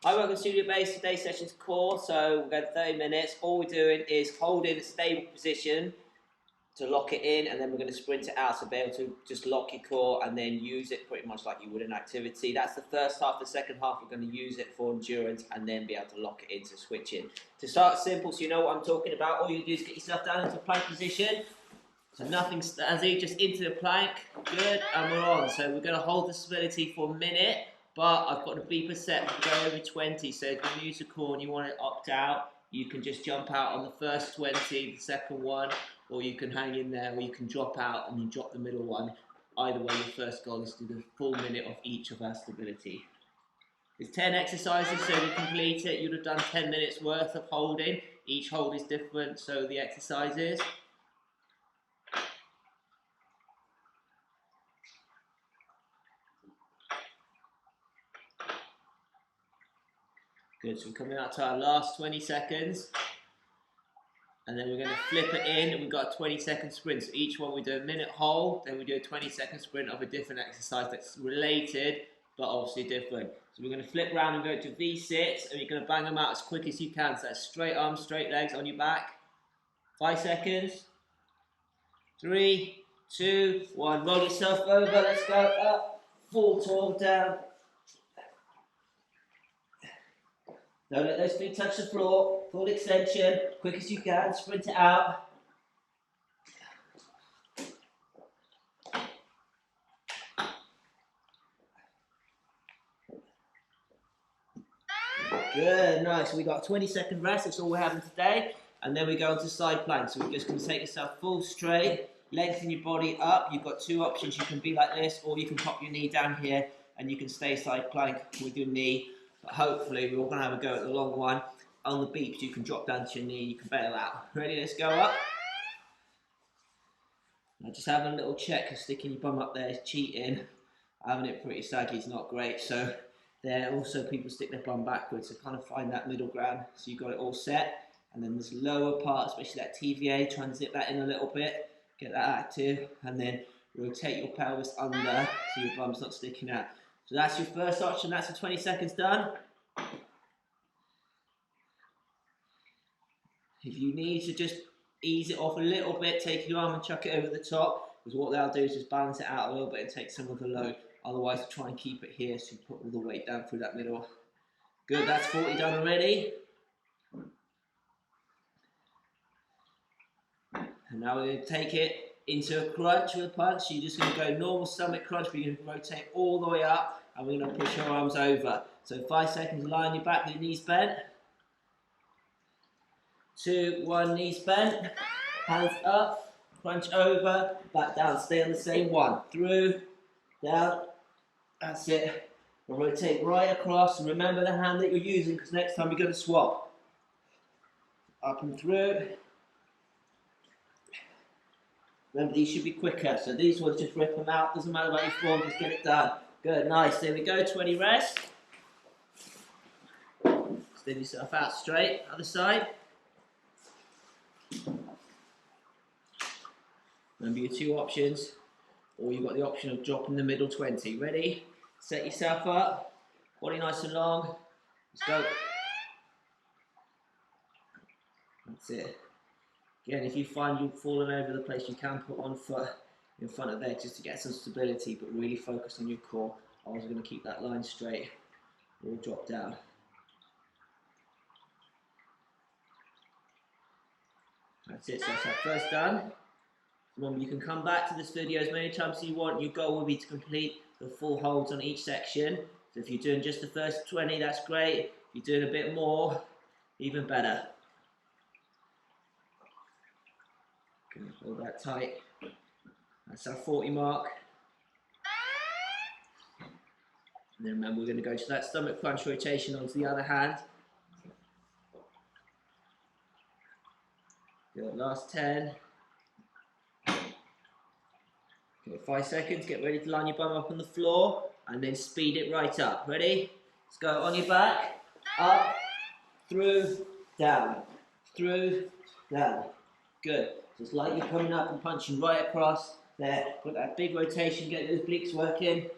Hi, welcome to Studio Base. Today's session's core, so we've got 30 minutes. All we're doing is holding a stable position to lock it in, and then we're going to sprint it out, so be able to just lock your core and then use it pretty much like you would in activity. That's the first half. The second half, we're going to use it for endurance and then be able to lock it into switching. To start simple, so you know what I'm talking about, all you do is get yourself down into plank position. So nothing standing, just into the plank. Good, and we're on. So we're going to hold the stability for a minute. But I've got a beeper set to go over 20, so if you use the core and you want to opt out, you can just jump out on the first 20, the second one, or you can hang in there, or you can drop out and you drop the middle one. Either way, your first goal is to do the full minute of each of our stability. There's 10 exercises, so to complete it, you'd have done 10 minutes worth of holding. Each hold is different, so the exercises. Good, so we're coming out to our last 20 seconds. And then we're going to flip it in, and we've got a 20-second sprint. So each one we do a minute hold, then we do a 20-second sprint of a different exercise that's related, but obviously different. So we're going to flip around and go to V-sits, and you're going to bang them out as quick as you can. So that's straight arms, straight legs on your back. 5 seconds. 3, 2, 1. Roll yourself over. Let's go up. Full torque down. Don't let those feet touch the floor. Full extension, quick as you can, sprint it out. Good, nice. So we got a 20-second rest, that's all we're having today. And then we go into side plank. So we're just going to take yourself full straight, lengthen your body up. You've got two options. You can be like this, or you can pop your knee down here, and you can stay side plank with your knee. But hopefully we're all going to have a go at the long one. On the beeps, you can drop down to your knee, you can bail out. Ready, let's go up. Now just having a little check, because sticking your bum up there is cheating. Having it pretty saggy is not great, so there also people stick their bum backwards, so kind of find that middle ground. So you've got it all set, and then this lower part, especially that TVA, try and zip that in a little bit, get that active, and then rotate your pelvis under so your bum's not sticking out. So that's your first option, that's the 20 seconds done. If you need to just ease it off a little bit, take your arm and chuck it over the top, because what they'll do is just balance it out a little bit and take some of the load. Otherwise, try and keep it here so you put all the weight down through that middle. Good, that's 40 done already. And now we're going to take it into a crunch with a punch. So you're just going to go normal stomach crunch, but you're going to rotate all the way up, and we're going to push our arms over. So 5 seconds, lie on your back with your knees bent. 2, 1, knees bent, hands up, crunch over, back down, stay on the same one, through, down, that's it. And rotate right across, and remember the hand that you're using, because next time you're going to swap. Up and through. Remember, these should be quicker, so these ones just rip them out, doesn't matter about your form, just get it done. Good, nice, there we go, 20 rest. Stand yourself out straight, other side. Remember your two options, or you've got the option of dropping the middle 20. Ready? Set yourself up, body nice and long. Let's go. That's it. Again, if you find you've fallen over the place, you can put one foot in front of there just to get some stability, but really focus on your core. I was going to keep that line straight or drop down. That's it, so that's our first done. Remember, you can come back to this video as many times as you want. Your goal will be to complete the full holds on each section. So if you're doing just the first 20, that's great. If you're doing a bit more, even better. Okay, hold that tight. That's our 40 mark. And then remember, we're going to go to that stomach crunch rotation onto the other hand. Good, last 10. Okay, 5 seconds, get ready to line your bum up on the floor, and then speed it right up. Ready? Let's go on your back, up, through, down, through, down. Good. Just like you're coming up and punching right across there. Got that big rotation, get those obliques working.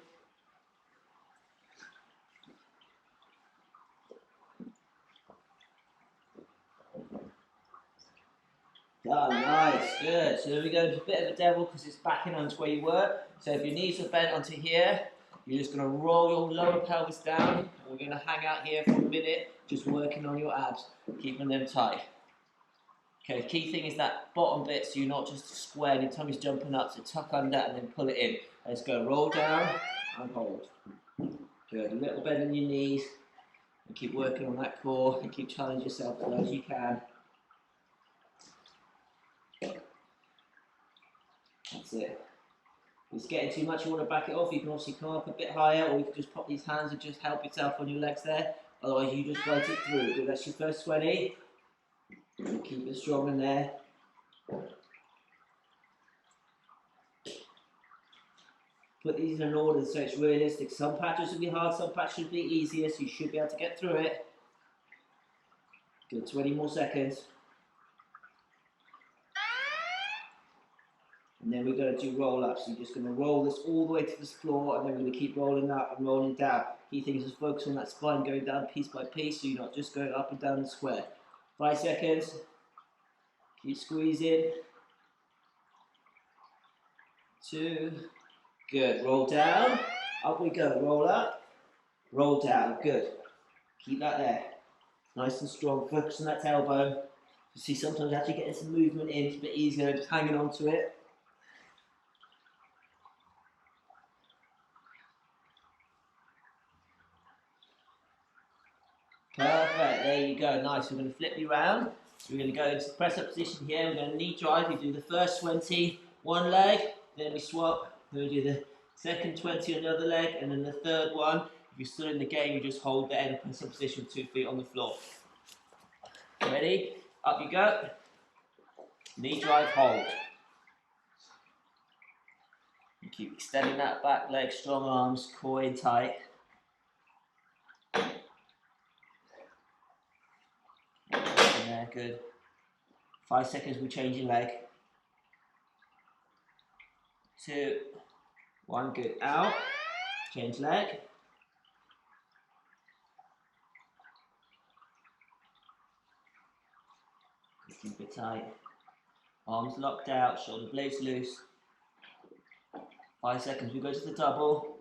Done, nice, good. So then we go into a bit of a devil because it's backing onto where you were. So if your knees are bent onto here, you're just going to roll your lower pelvis down. And we're going to hang out here for a minute, just working on your abs, keeping them tight. Okay, the key thing is that bottom bit, so you're not just square and your tummy's jumping up, so tuck under and then pull it in. Let's go, roll down and hold. Good, a little bend in your knees, and keep working on that core, and keep challenging yourself as low as you can. That's it. If it's getting too much, you want to back it off, you can obviously come up a bit higher, or you can just pop these hands and just help yourself on your legs there. Otherwise, you just fight it through. Good, that's your first 20. Keep it strong in there. Put these in an order so it's realistic. Some patches will be hard, some patches will be easier, so you should be able to get through it. Good, 20 more seconds. And then we're going to do roll ups. So you're just going to roll this all the way to the floor, and then we're going to keep rolling up and rolling down. Key thing is just focus on that spine going down piece by piece, so you're not just going up and down the square. 5 seconds. Keep squeezing. 2. Good. Roll down. Up we go. Roll up. Roll down. Good. Keep that there. Nice and strong. Focus on that tailbone. You see, sometimes actually getting some movement in, it's a bit easier than just hanging on to it. Perfect, there you go, nice. We're going to flip you around. So we're going to go into press up position here. We're going to knee drive. We do the first 20, one leg, then we swap. Then we do the second 20 on the other leg, and then the third one. If you're still in the game, you just hold there in press up position, 2 feet on the floor. Ready? Up you go. Knee drive, hold. You keep extending that back leg, strong arms, core in tight. There, good. 5 seconds, we change your leg. 2, 1, good. Out. Change leg. Keep it tight. Arms locked out, shoulder blades loose. 5 seconds, we go to the double.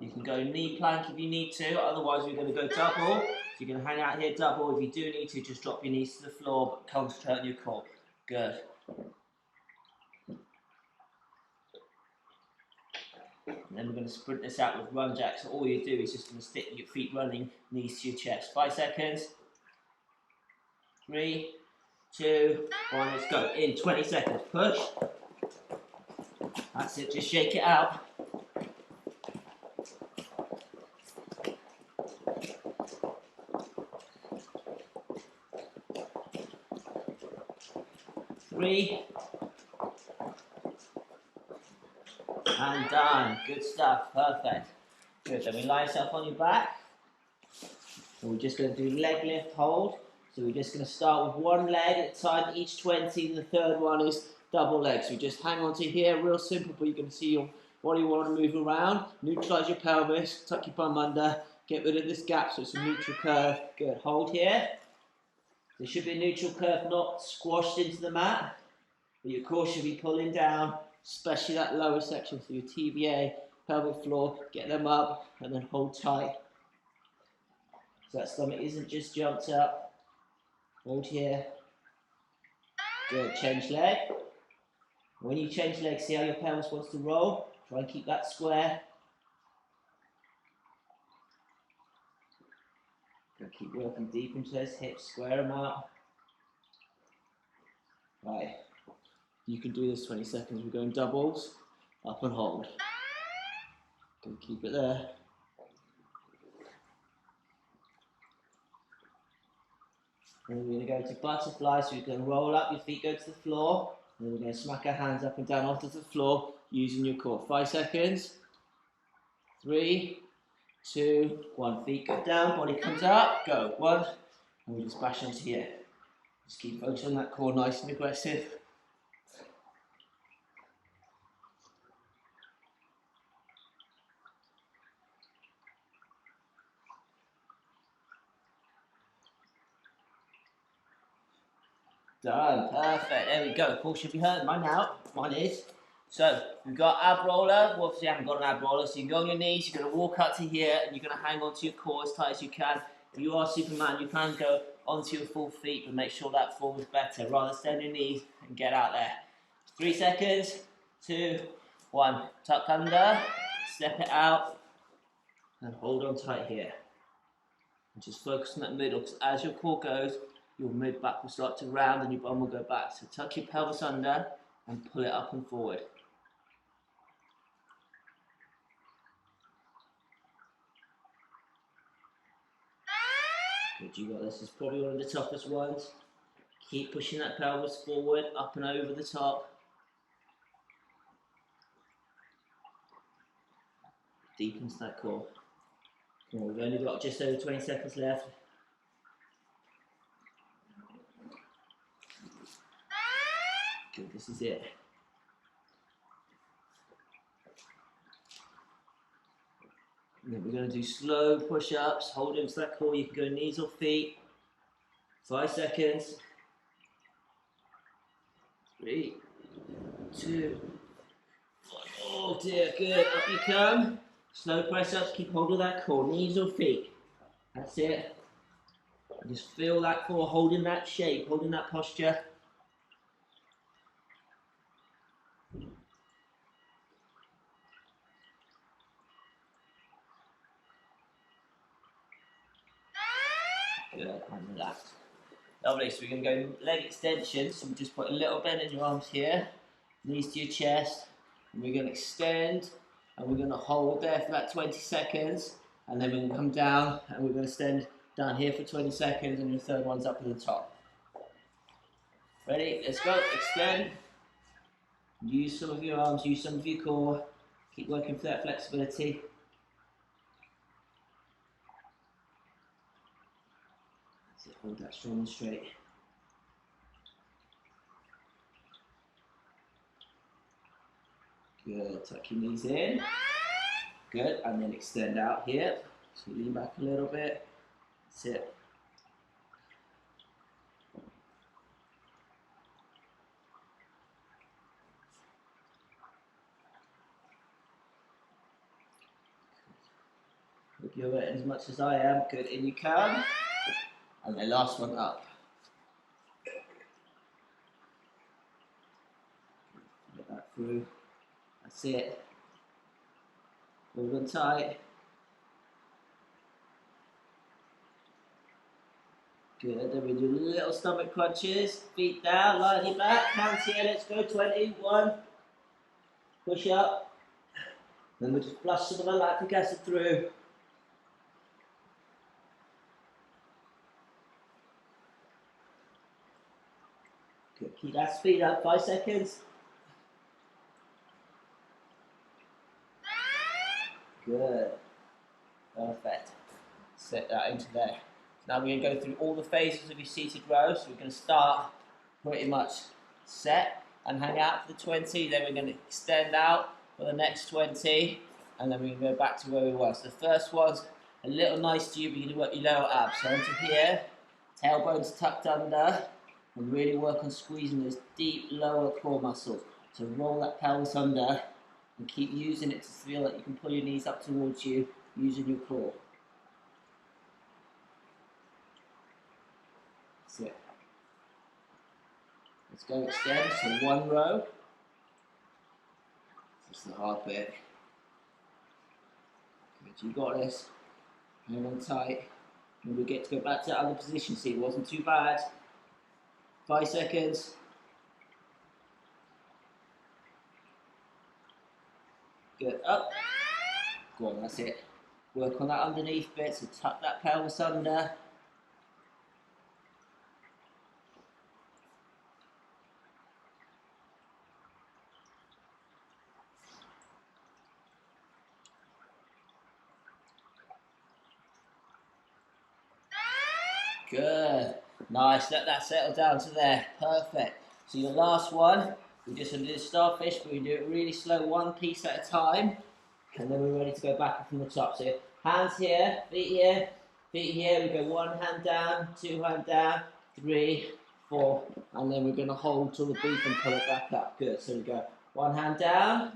You can go knee plank if you need to, otherwise we're going to go double. So you're going to hang out here double. If you do need to, just drop your knees to the floor, but concentrate on your core. Good. And then we're going to sprint this out with run jacks. So all you do is just going to stick your feet running, knees to your chest. 5 seconds. 3, 2, 1, let's go. In 20 seconds. Push. That's it, just shake it out. Three. And done. Good stuff. Perfect. Good. Then we lie yourself on your back. And we're just going to do leg lift hold. So we're just going to start with one leg at a time, each 20. And the third one is double legs. So just hang on to here. Real simple, but you can see your body want to move around. Neutralize your pelvis. Tuck your bum under. Get rid of this gap so it's a neutral curve. Good. Hold here. There should be a neutral curve, not squashed into the mat. But your core should be pulling down, especially that lower section, so your TVA, pelvic floor, get them up and then hold tight. So that stomach isn't just jumped up. Hold here. Good, change leg. When you change leg, see how your pelvis wants to roll. Try and keep that square. Good, keep working deep into those hips, square them out. Right. You can do this 20 seconds. We're going doubles, up and hold. Good, keep it there. And we're going to go to butterfly, so you're going to roll up, your feet go to the floor, and then we're going to smack our hands up and down onto the floor using your core. 5 seconds. 3, 2, 1. Feet go down, body comes up, go. 1, and we just bash into here. Just keep focusing on that core, nice and aggressive. Done. Perfect. There we go. Cool, should be hurt. Mine now. Mine is. So we've got ab roller. Well, obviously, I haven't got an ab roller, so you can go on your knees. You're going to walk up to here, and you're going to hang onto your core as tight as you can. If you are Superman, you can go onto your full feet, but make sure that form is better. Rather stay on your knees and get out there. 3 seconds. 2, 1. Tuck under. Step it out, and hold on tight here. And just focus on that middle, because as your core goes, your mid back will start to round and your bum will go back. So tuck your pelvis under and pull it up and forward. Good, you got this. This is probably one of the toughest ones. Keep pushing that pelvis forward, up and over the top. Deepens that core. Well, we've only got just over 20 seconds left. Good, this is it. And then we're going to do slow push-ups, hold into that core. You can go knees or feet. 5 seconds. 3, 2, 1. Oh dear, good. Up you come. Slow press-ups, keep hold of that core, knees or feet. That's it. And just feel that core, holding that shape, holding that posture. Good, and relax. Lovely, so we're going to go leg extension. So we just put a little bend in your arms here, knees to your chest, and we're going to extend, and we're going to hold there for about 20 seconds, and then we're going to come down, and we're going to extend down here for 20 seconds, and your third one's up at the top. Ready? Let's go. Extend. Use some of your arms, use some of your core. Keep working for that flexibility. Hold that strong and straight. Good, tuck your knees in. Good, and then extend out here. So lean back a little bit. That's it. Hope you're wet as much as I am. Good, in you come. And then last one up. Get that through. That's it. Hold on tight. Good, then we do little stomach crunches. Feet down, lie your back, hands here, let's go. 20, 1. Push up. Then we just flush some of the lactic acid through. Good, keep that speed up, 5 seconds. Good, perfect. Set that into there. Now we're going to go through all the phases of your seated row. So we're going to start pretty much set and hang out for the 20. Then we're going to extend out for the next 20. And then we can go back to where we were. So the first one's a little nice to you, but you work your lower abs. So into here, tailbones tucked under. And really work on squeezing those deep lower core muscles. So roll that pelvis under and keep using it to feel like you can pull your knees up towards you using your core. That's it. Let's go extend. So 1 row. That's the hard bit. Good, you got this. Hang on tight. And we get to go back to that other position. See, it wasn't too bad. 5 seconds. Good, up. Go on, that's it. Work on that underneath bit, so tuck that pelvis under. Good. Nice, let that settle down to there. Perfect. So your last one, we just do the starfish, but we do it really slow, one piece at a time. And then we're ready to go back up from the top. So hands here, feet here, feet here. We go 1 hand down, 2 hand down, 3, 4, and then we're going to hold till the beat and pull it back up. Good. So we go 1 hand down,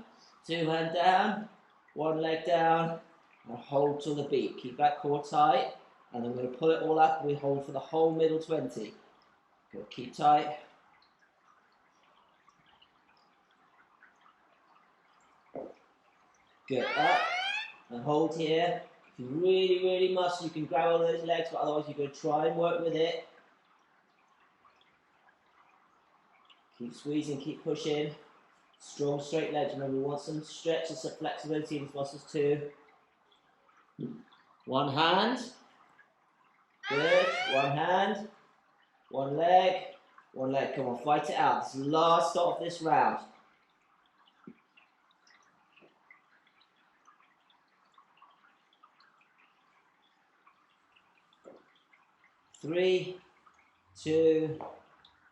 2 hand down, 1 leg down, and hold till the beat. Keep that core tight, and then we're going to pull it all up. We hold for the whole middle 20. Good. Keep tight. Good. Up and hold here. If you really must, you can grab all those legs, but otherwise you're going to try and work with it. Keep squeezing, keep pushing. Strong straight legs. Remember, we want some stretch and some flexibility in these muscles too. 1 hand. Good. 1 hand. 1 leg. 1 leg. Come on, fight it out. This is the last stop of this round. 3, 2,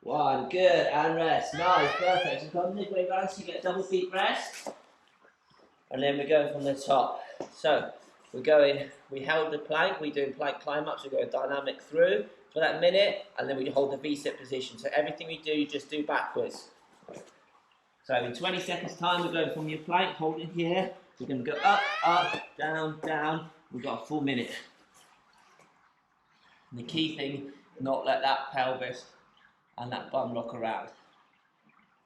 1. Good. And rest. Nice. Perfect. So come midway round so you get double feet rest. And then we're going from the top. So we're going, we held the plank, we're doing plank climb up, so we're going dynamic through for that minute, and then we hold the V-sit position. So everything we do, you just do backwards. So in 20 seconds time, we're going from your plank, holding here. We're going to go up, up, down, down. We've got a full minute. And the key thing, not let that pelvis and that bum rock around.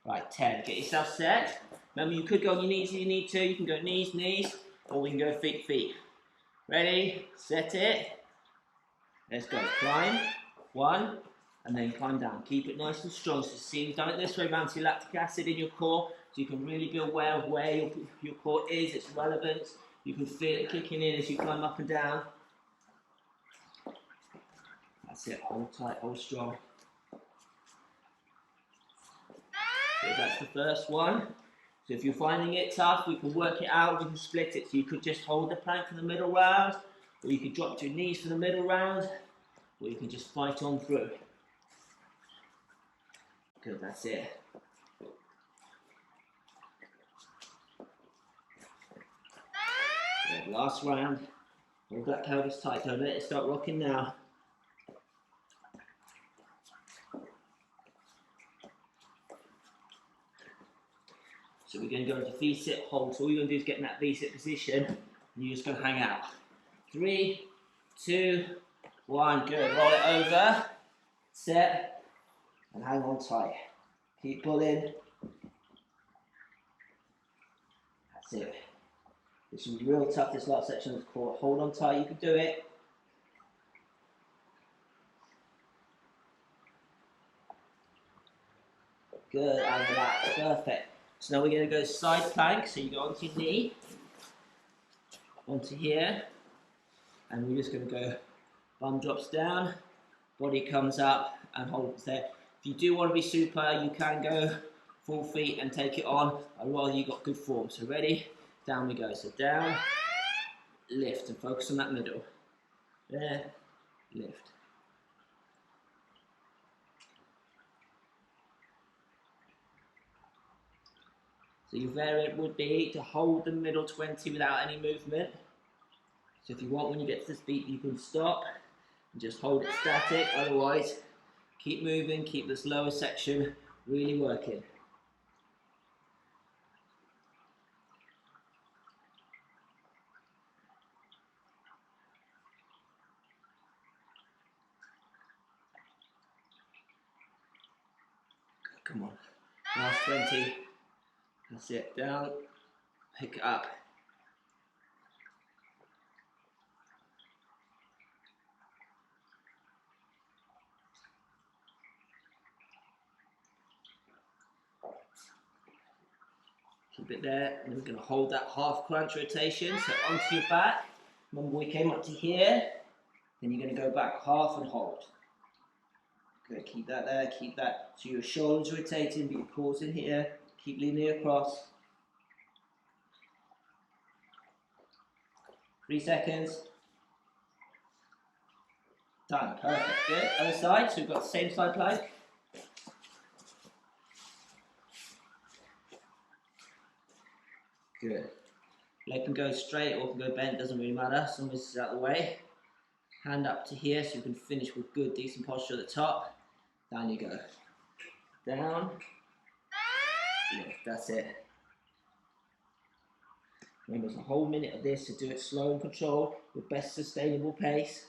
Right, 10. Get yourself set. Remember, you could go on your knees if you need to. You can go knees, knees, or we can go feet, feet. Ready? Set it. Let's go. Climb. 1, and then climb down. Keep it nice and strong. So see, you've done it this way around to your lactic acid in your core, so you can really be aware of where your core is, its relevance. You can feel it kicking in as you climb up and down. That's it. Hold tight, hold strong. So that's the first one. So if you're finding it tough, we can work it out, we can split it. So you could just hold the plank for the middle round, or you could drop to your knees for the middle round, or you can just fight on through. Good, that's it. Good, last round. Hold that pelvis tight, don't let it start rocking now. So we're going to go into V-sit hold. So all you're going to do is get in that V-sit position, and you're just going to hang out. 3, 2, 1. Good. Roll it over. Set. And hang on tight. Keep pulling. That's it. This is real tough, this last section of the core. Hold on tight. You can do it. Good. And relax. Perfect. So now we're going to go side plank, so you go onto your knee, onto here, and we're just going to go bum drops down, body comes up and hold it there. If you do want to be super, you can go full feet and take it on. I'd rather you got good form. So ready? Down we go. So down, lift, and focus on that middle. There, lift. So your variant would be to hold the middle 20 without any movement. So if you want, when you get to this beat, you can stop and just hold it static. Otherwise, keep moving, keep this lower section really working. Come on, last 20. That's it, down, pick it up. Keep it there, and then we're going to hold that half crunch rotation, so onto your back. Remember we came up to here, then you're going to go back half and hold. Good, keep that there, keep that. So your shoulders rotating, but your core's in here. Keep leaning across. 3 seconds. Done, perfect, good. Other side, so we've got the same side plank. Good. Leg can go straight or can go bent, doesn't really matter, as long as it's out of the way. Hand up to here so you can finish with good, decent posture at the top. Down you go. Down. Lift, that's it. Remember, there's a whole minute of this, so do it slow and controlled, your best sustainable pace.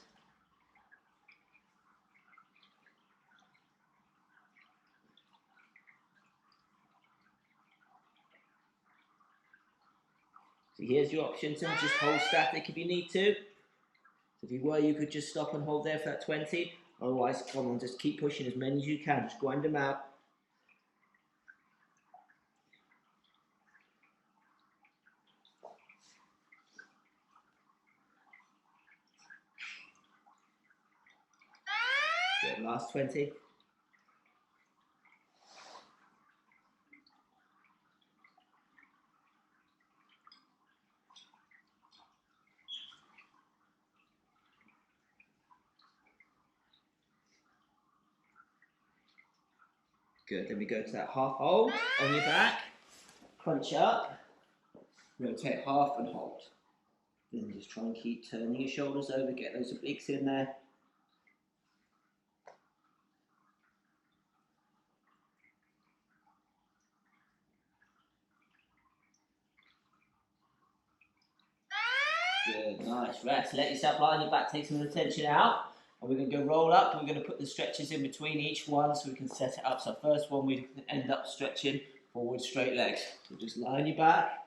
So here's your option to just hold static if you need to. So if you were, you could just stop and hold there for that 20. Otherwise, come on, just keep pushing as many as you can. Just grind them out. Good, last 20. Good, then we go to that half hold on your back, crunch up, rotate half and hold. Then just try and keep turning your shoulders over, get those obliques in there. Good, nice, rest. Let yourself lie on your back, take some of the tension out. And we're going to go roll up, and we're going to put the stretches in between each one so we can set it up. So first one, we end up stretching forward straight legs. So just lie on your back.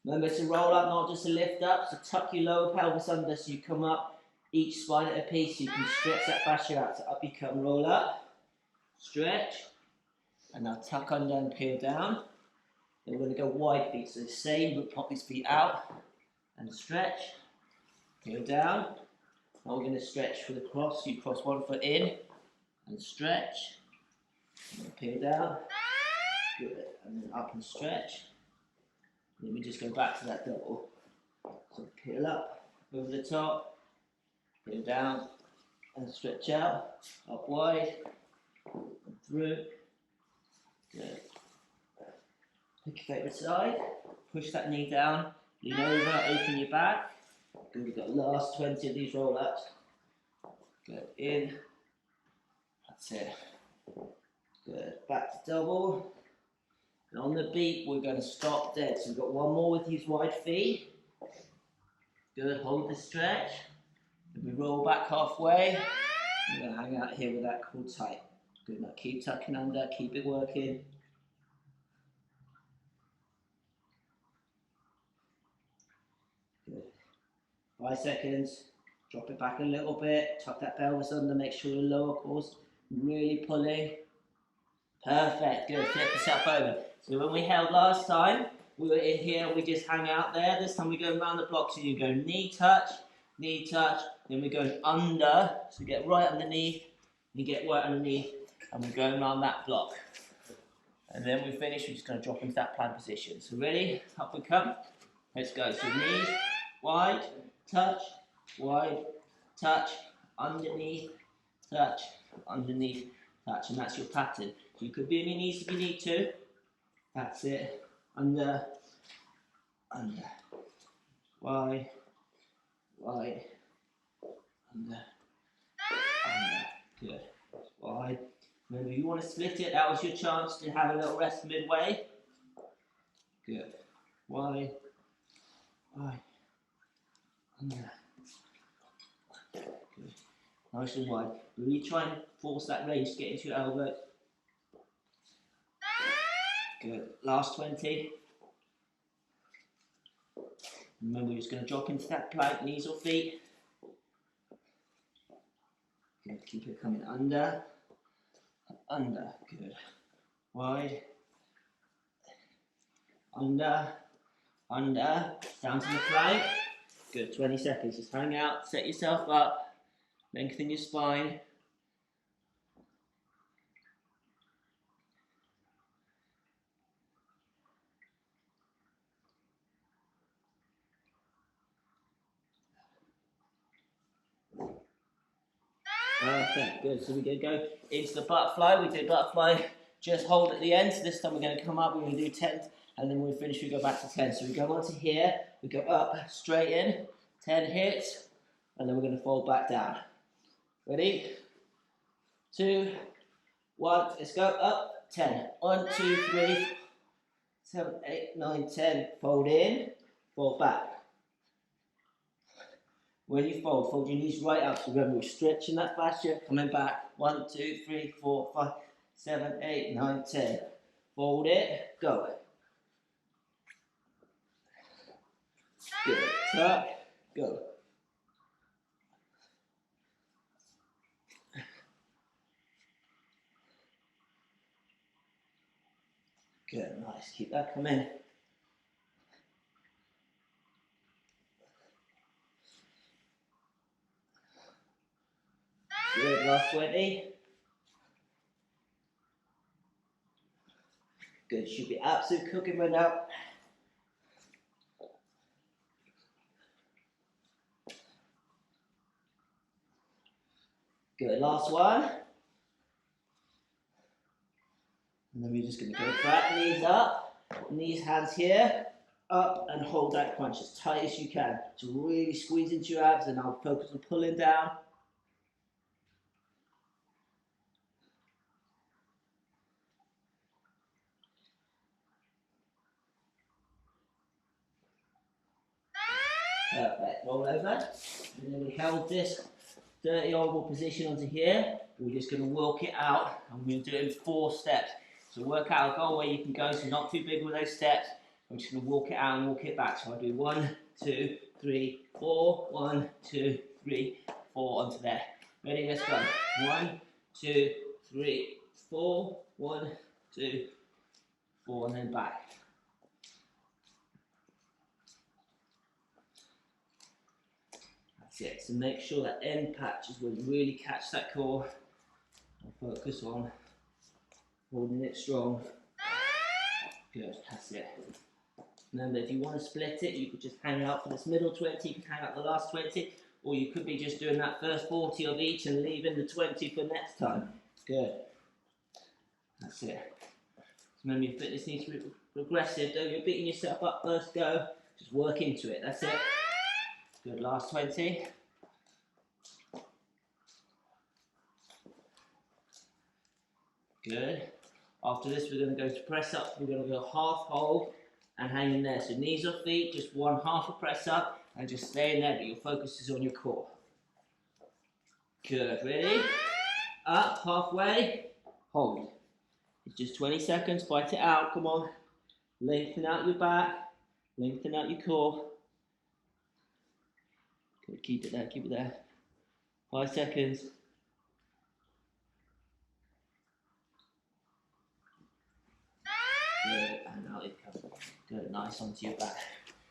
Remember to roll up, not just a lift up. So tuck your lower pelvis under so you come up each spine at a piece. So you can stretch that fascia out. So up you come, roll up, stretch. And now tuck under and peel down. Then we're going to go wide feet. So the same, but pop these feet out and stretch. Peel down. Now we're going to stretch for the cross. So you cross one foot in and stretch. And then peel down. Good. And then up and stretch. And then we just go back to that double. So peel up over the top, peel down, and stretch out. Up wide, and through. Good. Pick your favourite side. Push that knee down. Lean over, open your back. Good, we've got the last 20 of these roll-ups. Good, in. That's it. Good, back to double. And on the beat, we're going to stop dead. So we've got one more with these wide feet. Good, hold the stretch. And we roll back halfway. We're going to hang out here with that core tight. Good, now keep tucking under, keep it working. Good. 5 seconds. Drop it back a little bit. Tuck that pelvis under, make sure the lower core's really pulling. Perfect, good, flip yourself over. So when we held last time, we were in here, we just hang out there. This time we go around the block, so you go knee touch, then we go under, so get right underneath, you get right underneath, and we're going around that block. And then we finish, we're just going to drop into that plank position. So ready, up we come, let's go. So knees, wide, touch, underneath, touch, underneath, touch, and that's your pattern. So you could be on your knees if you need to. That's it. Under, wide, under. Good. Wide. Remember, if you want to split it, that was your chance to have a little rest midway. Good. Wide, under. Good. Nice and wide. Really try and force that range to get into your elbow. Good. Last 20. Remember, we're just going to drop into that plank, knees or feet. Good. Keep it coming under. Good. Wide. Under. Down to the plank. Good. 20 seconds. Just hang out, set yourself up, lengthen your spine. Perfect, good. So we're going to go into the butterfly. We did butterfly, just hold at the end. So this time we're going to come up, we're going to do 10, and then when we finish, we go back to 10. So we go onto here, we go up, straight in, 10 hits, and then we're going to fold back down. Ready? 2, 1. Let's go up. 10. 1, 2, 3, 7, 8, 9, 10. Fold in, fold back. When you fold your knees right up. So remember, we're stretching that fascia, coming back. 1, 2, 3, 4, 5, 7, 8, 9, 10. Fold it, go. Good. Tuck, go. Good, nice. Keep that coming. Good, last 20. Good, should be absolute cooking right now. Good, last one. And then we're just going to go back, knees up, knees, hands here, up, and hold that crunch as tight as you can. So really squeeze into your abs, and I'll focus on pulling down. Perfect, roll over. And then we held this dirty oval position onto here. We're just going to work it out, and we're going to do it in 4 steps. So work out a goal where you can go, so not too big with those steps. I'm just going to walk it out and walk it back. So I'll do 1, 2, 3, 4, 1, 2, 3, 4 onto there. Ready, let's go. 1, 2, 3, 4, 1, 2, 4, and then back. That's it. So make sure that end patch is where you really catch that core. And focus on holding it strong. Good, that's it. Remember, if you want to split it, you could just hang out for this middle 20, you can hang out the last 20, or you could be just doing that first 40 of each and leaving the 20 for next time. Good. That's it. So remember, your fitness needs to be progressive. Don't go beating yourself up first go. Just work into it. That's it. Good, last 20. Good. After this, we're going to go to press up. We're going to go half hold and hang in there. So knees off feet, just one half a press up, and just stay in there, but your focus is on your core. Good, ready? Up, halfway, hold. It's just 20 seconds, fight it out, come on. Lengthen out your back, lengthen out your core. Good, keep it there, keep it there. 5 seconds. Good, and out it comes. Good, nice onto your back.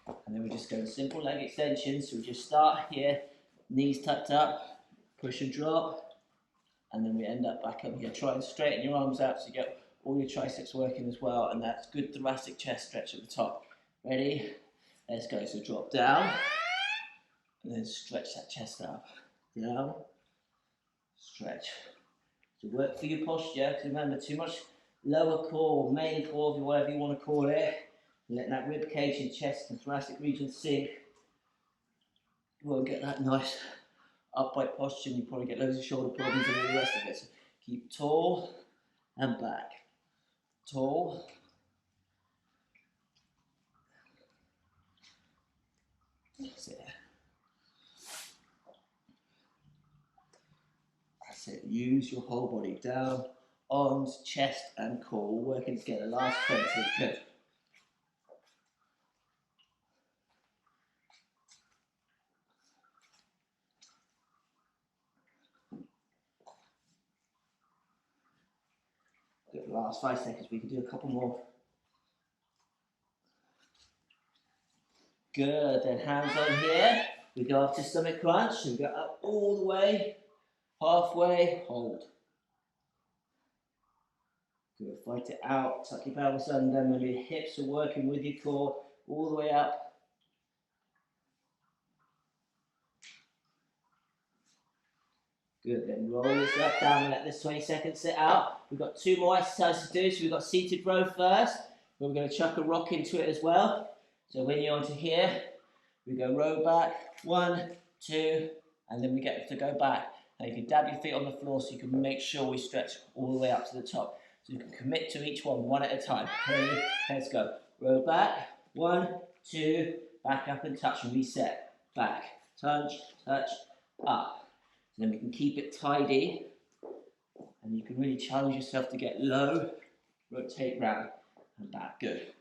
And then we're just going simple leg extensions. So we just start here, knees tucked up, push and drop, and then we end up back up here. Try and straighten your arms out so you get all your triceps working as well, and that's good thoracic chest stretch at the top. Ready? Let's go. So drop down, and then stretch that chest up. Down, stretch. So work for your posture, because remember, too much lower core, main core, whatever you want to call it. Let that rib cage and chest and thoracic region sink. You won't get that nice upright posture, and you probably get loads of shoulder problems and all the rest of it. So keep tall and back. Tall. That's it. That's it. Use your whole body. Down, arms, chest and core all working together. Last 20. Good. Good. Last 5 seconds. We can do a couple more. Good. Then hands on here. We go up to stomach crunch. We go up all the way. Halfway. Hold. Good. Fight it out. Tuck your pelvis under. When your hips are working with your core. All the way up. Good, then roll yourself down and let this 20 seconds sit out. We've got 2 more exercises to do. So we've got seated row first. Then we're going to chuck a rock into it as well. So when you're onto here, we go row back, 1, 2, and then we get to go back. And you can dab your feet on the floor so you can make sure we stretch all the way up to the top. So you can commit to each one at a time. Ready? Let's go. Roll back. 1, 2, back up and touch and reset. Back, touch, touch, up. So then we can keep it tidy. And you can really challenge yourself to get low, rotate round and back. Good.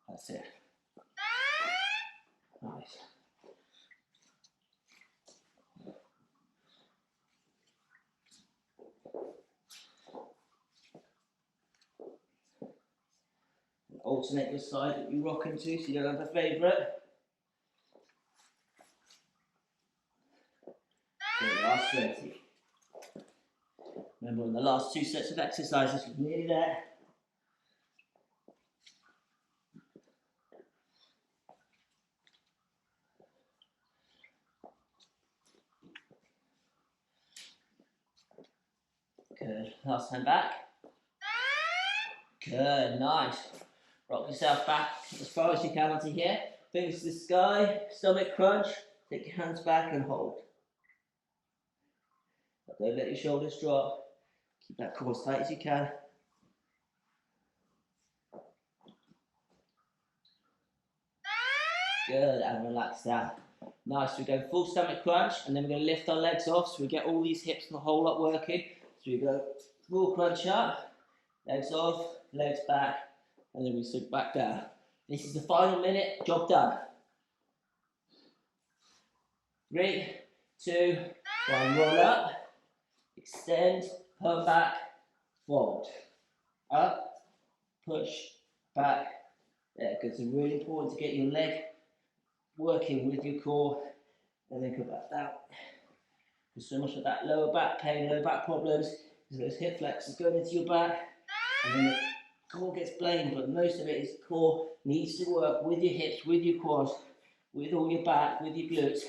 That's it. Nice. Alternate your side that you rock into so you don't have a favourite. Good, last 20. Remember, in the last 2 sets of exercises, we're nearly there. Good, last time back. Good, nice. Rock yourself back as far as you can onto here. Fingers to the sky, stomach crunch. Take your hands back and hold. Don't let your shoulders drop. Keep that core as tight as you can. Good, and relax down. Nice, we're going full stomach crunch, and then we're going to lift our legs off so we get all these hips and the whole lot working. So we go full crunch up, legs off, legs back, and then we sink back down. This is the final minute, job done. 3, 2, 1, roll up, extend, pull back, fold. Up, push, back. There, because it's really important to get your leg working with your core, and then come back down. Because so much of that lower back pain, lower back problems, is those hip flexors going into your back, and then the core gets blamed, but most of it is the core needs to work with your hips, with your quads, with all your back, with your glutes,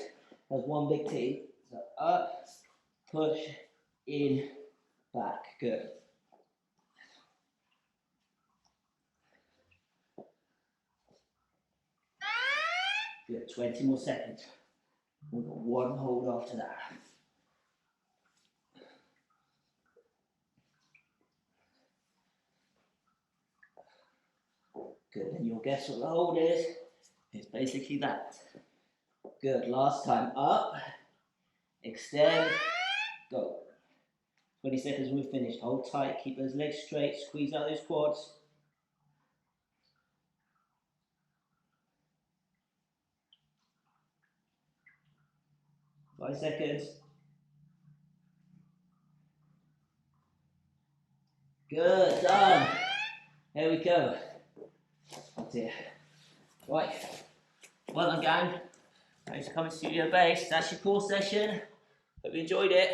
as one big team. So up, push, in, back. Good. Good, 20 more seconds. We've got one hold after that. Good, and you'll guess what the hold is. It's basically that. Good, last time. Up, extend, go. 20 seconds, we're finished. Hold tight, keep those legs straight, squeeze out those quads. Five seconds. Good, done. There we go. Oh dear. Right. Well done, gang. Thanks for coming to Studio Base. That's your core session. Hope you enjoyed it.